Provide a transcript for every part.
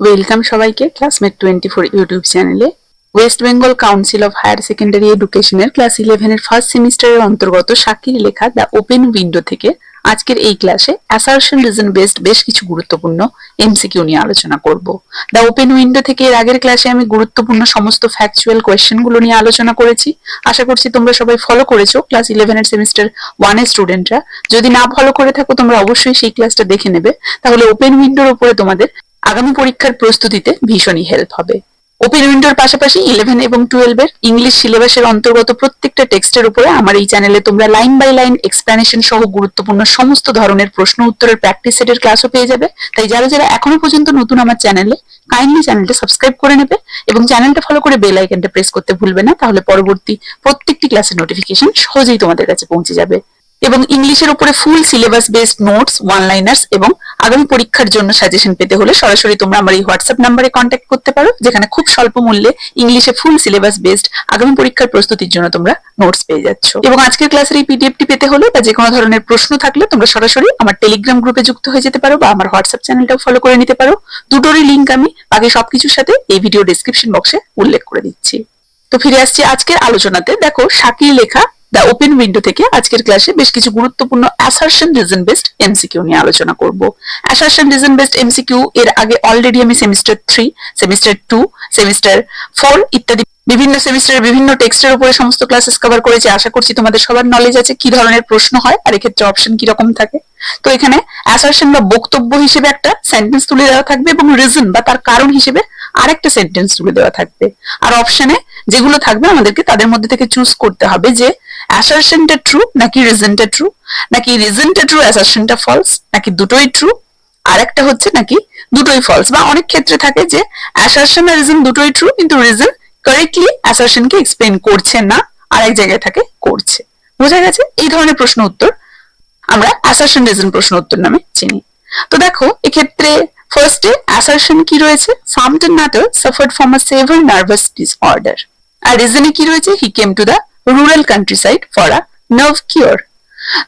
Welcome সবাইকে classmate 24 YouTube চ্যানেলে। West Bengal Council of Higher Secondary এডুকেশনের ক্লাস 11 এর ফার্স্ট সেমিস্টারের অন্তর্গত সাকির লেখা দ্য ওপেন উইন্ডো থেকে আজকের এই ক্লাসে অ্যাসারশন রিজন বেসড বেশ কিছু গুরুত্বপূর্ণ এমসিকিউ নিয়ে আলোচনা করব। দ্য ওপেন উইন্ডো থেকে এর আগের ক্লাসে আমি গুরুত্বপূর্ণ সমস্ত ফ্যাকচুয়াল কোয়েশ্চেনগুলো নিয়ে আলোচনা করেছি। আশা করছি তোমরা সবাই ফলো করেছো, ক্লাস 11 এর সেমিস্টার 1 এর স্টুডেন্টরা। যদি না ফলো করে থাকো তোমরা অবশ্যই সেই ক্লাসটা দেখে নেবে, তাহলে ওপেন উইন্ডোর উপরে তোমাদের আগামী পরীক্ষার প্রস্তুতিতে ভীষণই হেল্প হবে। ওপেন উইন্ডোর পাশাপাশি 11 এবং 12 এর ইংলিশ সিলেবাসের অন্তর্গত প্রত্যেকটা টেক্সটের উপরে আমার এই চ্যানেলে তোমরা লাইন বাই লাইন এক্সপ্লেনেশন সহ গুরুত্বপূর্ণ সমস্ত ধরনের প্রশ্ন উত্তরের প্র্যাকটিস সেটের ক্লাসও পেয়ে যাবে। তাই যারা যারা এখনো পর্যন্ত নতুন আমার চ্যানেলে, কাইন্ডলি চ্যানেলটা সাবস্ক্রাইব করে নেবে এবং চ্যানেলটা ফলো করে বেল আইকনটা প্রেস করতে ভুলবে না, তাহলে পরবর্তী প্রত্যেকটি ক্লাসের নোটিফিকেশন সহজেই তোমাদের কাছে পৌঁছে যাবে। এবং ইংলিশের উপরে full syllabus based notes, one liners এবং আগামী পরীক্ষার জন্য সাজেশন পেতে হলে সরাসরি তোমরা আমার এই হোয়াটসঅ্যাপ নাম্বারে কন্ট্যাক্ট করতে পারো, যেখানে খুব স্বল্প মূল্যে ইংলিশে ফুল সিলেবাস বেসড আগামী পরীক্ষার প্রস্তুতির জন্য তোমরা নোটস পেয়ে যাচ্ছ। এবং আজকের ক্লাসের এই পিডিএফটি পেতে হলে বা যে কোনো ধরনের প্রশ্ন থাকলে তোমরা সরাসরি আমার টেলিগ্রাম গ্রুপে যুক্ত হয়ে যেতে পারো বা আমার হোয়াটসঅ্যাপ চ্যানেলটাও ফলো করে নিতে পারো। দুটোরই লিঙ্ক আমি বাকি সবকিছুর সাথে এই ভিডিও ডেসক্রিপশন বক্সে উল্লেখ করে দিচ্ছি। তো ফিরে আসছি আজকের আলোচনাতে। দেখো, সাকির লেখা দ্য ওপেন উইন্ডো থেকে আজকের ক্লাসে বেশ কিছু গুরুত্বপূর্ণ অ্যাসারশন রিজন বেসড এমসিকিউ নিয়ে আলোচনা করব। অ্যাসারশন রিজন বেসড এমসিকিউ এর আগে অলরেডি আমি সেমিস্টার 3, সেমিস্টার 2, সেমিস্টার 4 ইত্যাদি বিভিন্ন সেমিস্টারের বিভিন্ন টেক্সটের উপরে সমস্ত ক্লাসেস কভার করেছি। আশা করছি তোমাদের সবার নলেজ আছে কি ধরনের প্রশ্ন হয় আর এক্ষেত্রে অপশন কি রকম থাকে। তো এখানে অ্যাসারশন বা বক্তব্য হিসেবে একটা সেন্টেন্স তুলে দেওয়া থাকবে এবং রিজন বা তার কারণ হিসেবে আরেকটা সেন্টেন্স তুলে দেওয়া থাকবে। আর অপশনে যেগুলো থাকবে আমাদেরকে তাদের মধ্যে থেকে চুজ করতে হবে যে অ্যাসারশনটা ট্রু নাকি রিজনটা ট্রু, নাকি রিজনটা ট্রু অ্যাসারশনটা ফলস, নাকি দুটোই ট্রু, আর একটা হচ্ছে নাকি দুটোই ফলস। বা অনেক ক্ষেত্রে থাকে যে অ্যাসারশন আর রিজন দুটোই ট্রু কিন্তু রিজন কারেক্টলি অ্যাসারশনকে এক্সপ্লেইন করছে না, আর এক জায়গায় থাকে করছে। বোঝা গেছে? এই ধরনের প্রশ্ন উত্তর আমরা অ্যাসারশন রিজন প্রশ্ন উত্তর নামে চিনি। তো দেখো, এক্ষেত্রে ফার্স্টে অ্যাসারশন কি রয়েছে, সামটন matter suffered from a severe nervous disorder. আর রিজনে কি রয়েছে, he came to the rural countryside for a nerve cure.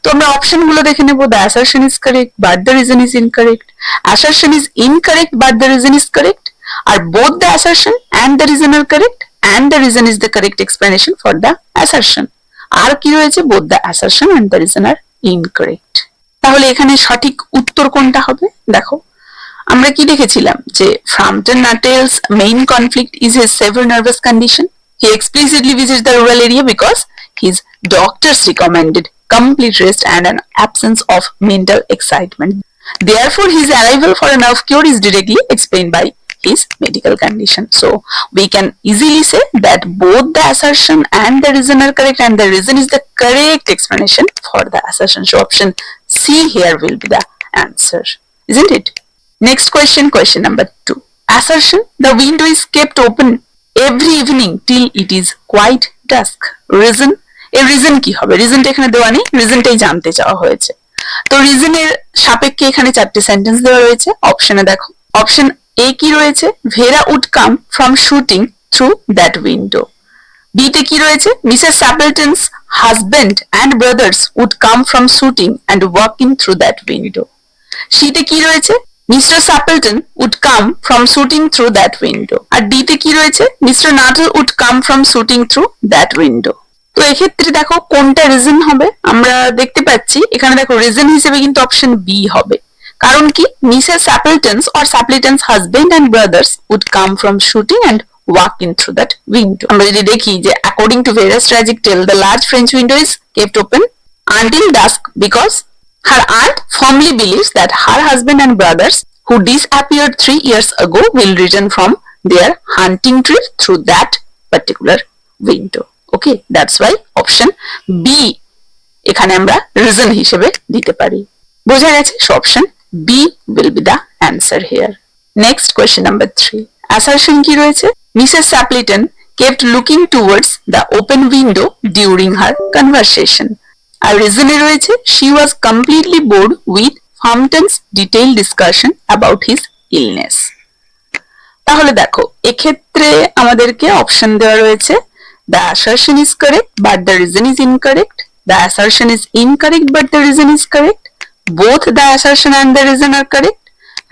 তো আমরা অপশন গুলো দেখে নেব। The assertion is correct but the reason is incorrect. Assertion is incorrect but the reason is correct. Or both the assertion and the reason are correct and the reason is the correct explanation for the assertion. আর কি রয়েছে, both the assertion and the reason are incorrect. তাহলে এখানে সঠিক উত্তর কোনটা হবে? দেখো, আমরা কি দেখেছিলাম যে Frampton Nuttall's main conflict is his severe nervous condition. He explicitly visits the rural area because his doctors recommended complete rest and an absence of mental excitement. Therefore, his arrival for a nerve cure is directly explained by his medical condition. So, we can easily say that both the assertion and the reason are correct and the reason is the correct explanation for the assertion. So, option C here will be the answer, isn't it? Next question, question number 2. Assertion, the window is kept open every evening till it is quite dusk. Reason, এর reason কি হবে? রিজনটা এখানে দেওয়া নেই, রিজনটাই জানতে চাওয়া হয়েছে। তো রিজনের সাপেক্ষে এখানে চারটি সেন্টেন্স দেওয়া রয়েছে। অপশনে দেখো, অপশন এ কি রয়েছে, Vera would come from shooting through that window. B তে কি রয়েছে, Mrs Stapleton's husband and brothers would come from shooting and walk in through that window. C তে কি রয়েছে, Mr. Stapleton would come from shooting through that window. আর D তে কি রয়েছে, Mr. Nuttall would come from shooting through that window. তো এক্ষেত্রে দেখো কোনটা রিজন হবে, আমরা দেখতে পাচ্ছি এখানে দেখো রিজন হিসেবে কিন্তু অপশন বি হবে। কারণ কি, Mrs Stapleton's or Stapleton's husband and brothers would come from shooting and walk in through that window. আমরা যদি দেখি যে according to various tragic tale the large French window is kept open until dusk because her aunt firmly believes that her husband and brothers who disappeared 3 years ago will return from their hunting trip through that particular window. Okay, that's why option B এখানে আমরা reason হিসেবে দিতে পারি। বোঝা গেছে? So option B will be the answer here. Next, question number 3. Assertion কি রয়েছে, Mrs. Stapleton kept looking towards the open window during her conversation. আর রিজনে রয়েছে, she was completely bored with Frampton's detailed discussion about his illness. তাহলে দেখো, এক্ষেত্রে আমাদেরকে option দেওয়া রয়েছে, the assertion is correct but the reason is incorrect, the assertion is incorrect but the reason is correct, both the assertion and the reason are correct,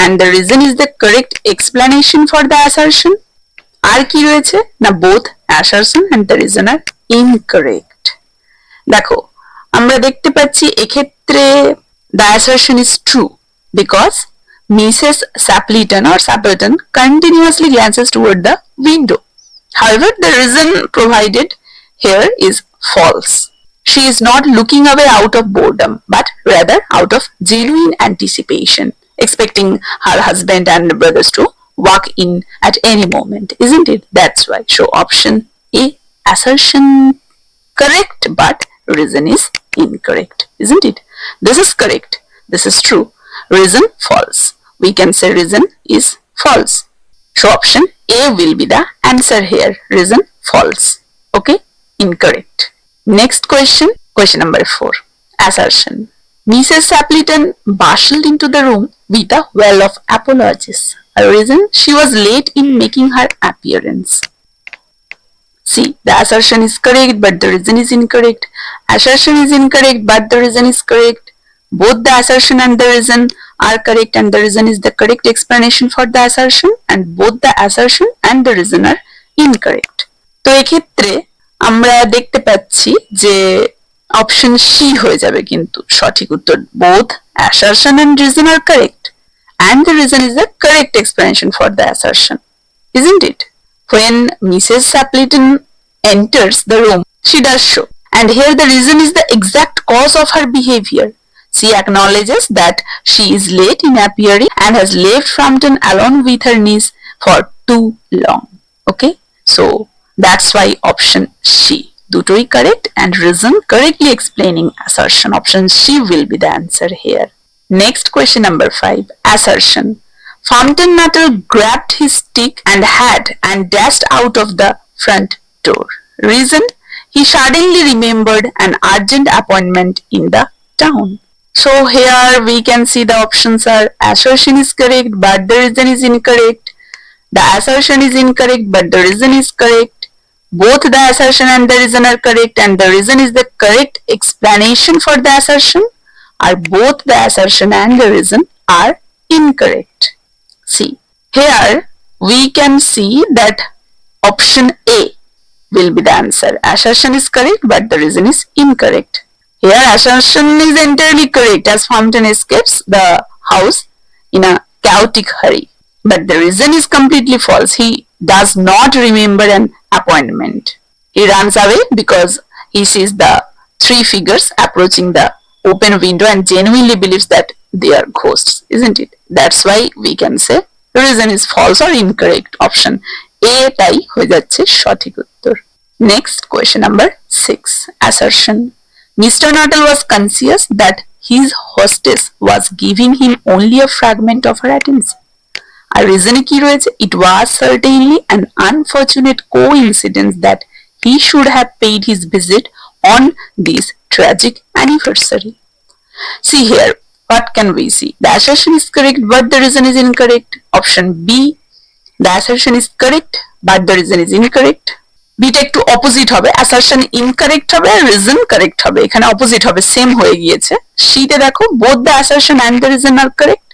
and the reason is the correct explanation for the assertion. আর কি রয়েছে না both assertion and the reason are incorrect. দেখো আমরা দেখতে পাচ্ছি এক্ষেত্রে the assertion is true because Mrs. Sapleton continuously glances toward the window. However, the reason provided here is false. She is not looking away out of boredom, but rather out of genuine anticipation, expecting her husband and brothers to walk in at any moment, isn't it? That's why. So option A, assertion correct, but reason is incorrect, isn't it? This is correct. This is true. Reason false. We can say reason is false. So option A will be the answer here. Reason false. Okay? Incorrect. Next question. Question number 4. Assertion. Mrs. Sapleton bustled into the room with a well of apologies. A reason she was late in making her appearance. See, the assertion is correct, but the reason is incorrect. Assertion is incorrect, but the reason is correct. Both the assertion and the reason are correct, and the reason is the correct explanation for the assertion, and both the assertion and the reason are incorrect. তো এক্ষেত্রে আমরা দেখতে পাচ্ছি যে option C হয়ে যাবে কিন্তু সঠিক উত্তর both assertion and reason are correct, and the reason is the correct explanation for the assertion, isn't it? When Mrs. Sapleton enters the room, she does so, and here the reason is the exact cause of her behavior. She acknowledges that she is late in appearing and has left Frampton alone with her niece for too long. Okay, so that's why option C, dutoi correct, and reason correctly explaining assertion. Option C will be the answer here. Next question number 5. Assertion. Frampton Nuttall grabbed his stick and hat and dashed out of the front door. Reason, he suddenly remembered an urgent appointment in the town. So here we can see the options are assertion is correct, but the reason is incorrect. The assertion is incorrect, but the reason is correct. Both the assertion and the reason are correct, and the reason is the correct explanation for the assertion, or both the assertion and the reason are incorrect. See, here we can see that option A will be the answer. Assertion is correct, but the reason is incorrect. Here assertion is entirely correct as Frampton escapes the house in a chaotic hurry. But the reason is completely false. He does not remember an appointment. He runs away because he sees the 3 figures approaching the open window and genuinely believes that they are ghosts, isn't it? That's why we can say reason is false or incorrect. Option A tai hoye jacche sothik uttor. Next question number 6. Assertion. Mr. Nuttall was conscious that his hostess was giving him only a fragment of her attention. আর রিজনে কি রয়েছে? It was certainly an unfortunate coincidence that he should have paid his visit on this tragic anniversary. See here, what can we see? The assertion is correct, but the reason is incorrect. Option B, the assertion is correct, but the reason is incorrect. Beta একটু opposite হবে, assertion incorrect হবে, reason correct হবে। এখানে opposite হবে, same হয়ে গিয়েছে। সিতে দেখো both the assertion and the reason are correct,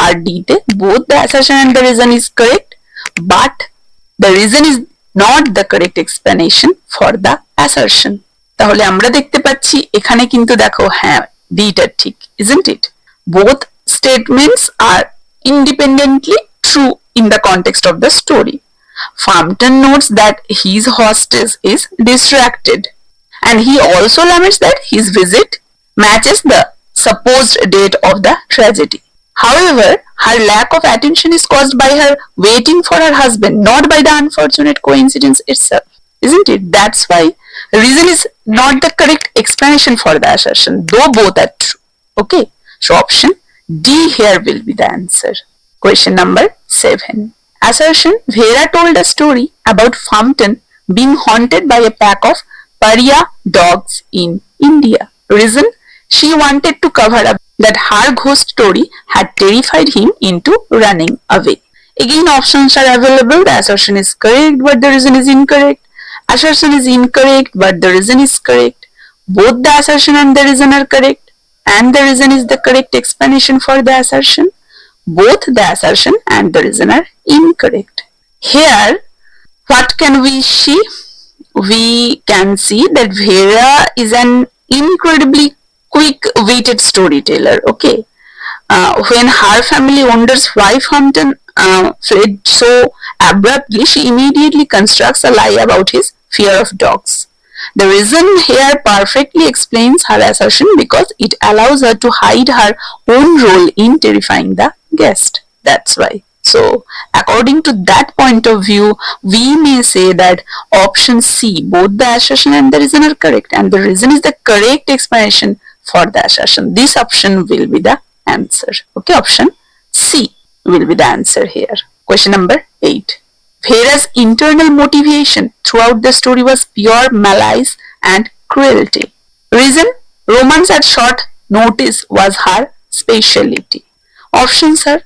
আর ডিতে both the assertion and the reason is correct, but the reason is not the correct explanation for the assertion. তাহলে আমরা দেখতে পাচ্ছি এখানে কিন্তু দেখো হ্যাঁ ডিটা ঠিক, isn't it? Both statements are independently true in the context of the story. Frampton notes that his hostess is distracted, and he also laments that his visit matches the supposed date of the tragedy. However, her lack of attention is caused by her waiting for her husband, not by the unfortunate coincidence itself, isn't it? That's why reason is not the correct explanation for the assertion, though both are true. Okay, so option D here will be the answer. Question number 7. Assertion. Vera told a story about Frampton being haunted by a pack of pariah dogs in India. Reason, she wanted to cover up that her ghost story had terrified him into running away. Again, options are available. The assertion is correct, but the reason is incorrect. Assertion is incorrect, but the reason is correct. Both the assertion and the reason are correct, and the reason is the correct explanation for the assertion. both the assertion and the reason are incorrect. Here, what can we see? We can see that Vera is an incredibly quick-witted storyteller. Okay, when her family wonders why Hampton fled so abruptly, she immediately constructs a lie about his fear of dogs. The reason here perfectly explains her assertion because it allows her to hide her own role in terrifying the guest. That's why. So, according to that point of view, we may say that option C, both the assertion and the reason are correct, and the reason is the correct explanation for the assertion. This option will be the answer. Okay, option C will be the answer here. Question number 8. Vera's internal motivation throughout the story was pure malice and cruelty. Reason? Romance at short notice was her specialty. Options are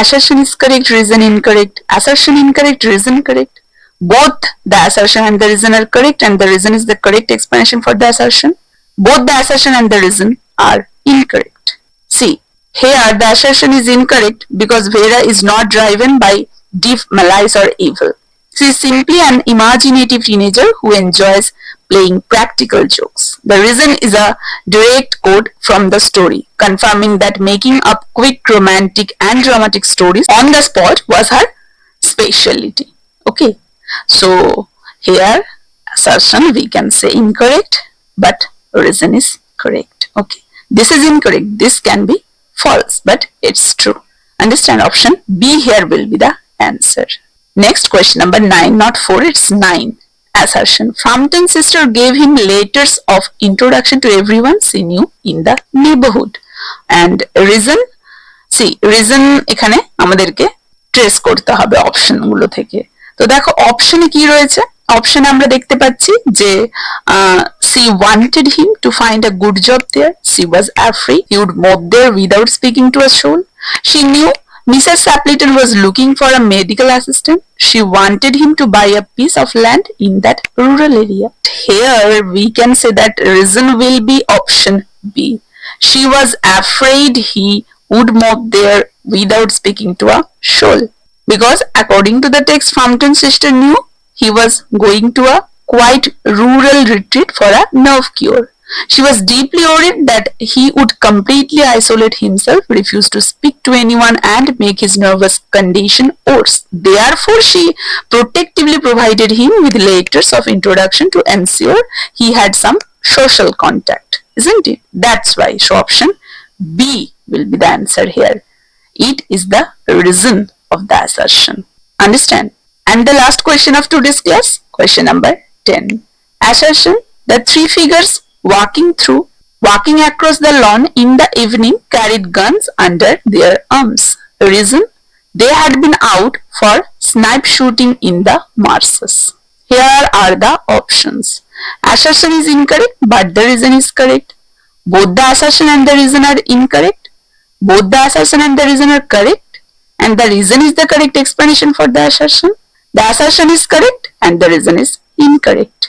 assertion is correct, reason incorrect, assertion incorrect, reason correct. Both the assertion and the reason are correct, and the reason is the correct explanation for the assertion. Both the assertion and the reason are incorrect. See, here the assertion is incorrect because Vera is not driven by deep malice or evil. She is simply an imaginative teenager who enjoys playing practical jokes. The reason is a direct quote from the story, confirming that making up quick romantic and dramatic stories on the spot was her specialty. Okay, so here assertion we can say incorrect, but reason is correct. Okay, this is incorrect, this can be false, but it's true. Understand, option B here will be the answer. Next, question number 9, not 4, it's 9. Assertion. Frampton's sister gave him letters of introduction to everyone she knew in the neighborhood. And reason? See, reason এখানে আমাদেরকে trace করতে হবে option গুলো থেকে। তো দেখো অপশনে কি রয়েছে? অপশনে আমরা দেখতে পাচ্ছি যে she wanted him to find a good job there. She was afraid he would move there without speaking to a soul. She knew Mrs. Sapleton was looking for a medical assistant. She wanted him to buy a piece of land in that rural area. Here we can say that reason will be option B. She was afraid he would move there without speaking to a soul. Because according to the text, Frampton's sister knew he was going to a quite rural retreat for a nerve cure. She was deeply worried that he would completely isolate himself, refuse to speak to anyone, and make his nervous condition worse. Therefore, she protectively provided him with letters of introduction to ensure he had some social contact, isn't it? That's why. So, option B will be the answer here. It is the reason of the assertion. Understand? And the last question of today's class, question number 10. Assertion: the three figures walking across the lawn in the evening carried guns under their arms. Reason: they had been out for snipe shooting in the marshes. Here are the options. Assertion is incorrect, but the reason is correct. Both the assertion and the reason are incorrect. Both the assertion and the reason are correct, and the reason is the correct explanation for the assertion. The assertion is correct and the reason is incorrect.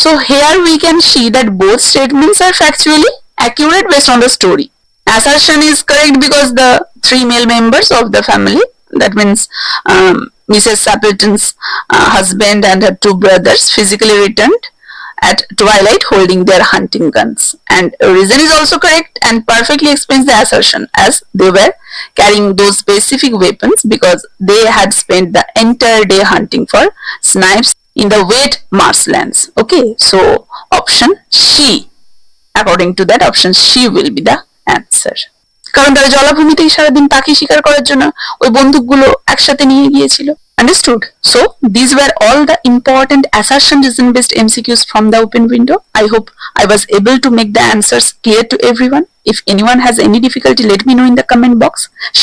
So here we can see that both statements are factually accurate based on the story. Assertion is correct because the three male members of the family, that means Mrs. Sapleton's husband and her two brothers, physically returned at twilight holding their hunting guns. And reason is also correct and perfectly explains the assertion, as they were carrying those specific weapons because they had spent the entire day hunting for snipes in the wet marshlands. Okay, so option C, according to that, option C will be the answer. কারণ তারা জলাভূমিতেই সারাদিন পাখি শিকার করার জন্য ওই বন্দুকগুলো একসাথে নিয়ে গিয়েছিল। Understood? So these were all the important assertion reason based MCQs from the open window. I hope I was able to make the answers clear to everyone. If anyone has any difficulty, let me know in the comment box.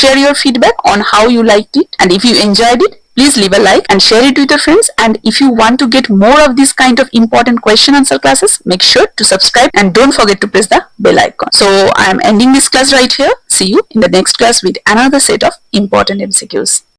Share your feedback on how you liked it, and if you enjoyed it, please leave a like and share it with your friends. And if you want to get more of this kind of important question answer classes, make sure to subscribe and don't forget to press the bell icon. So I am ending this class right here. See you in the next class with another set of important MCQs.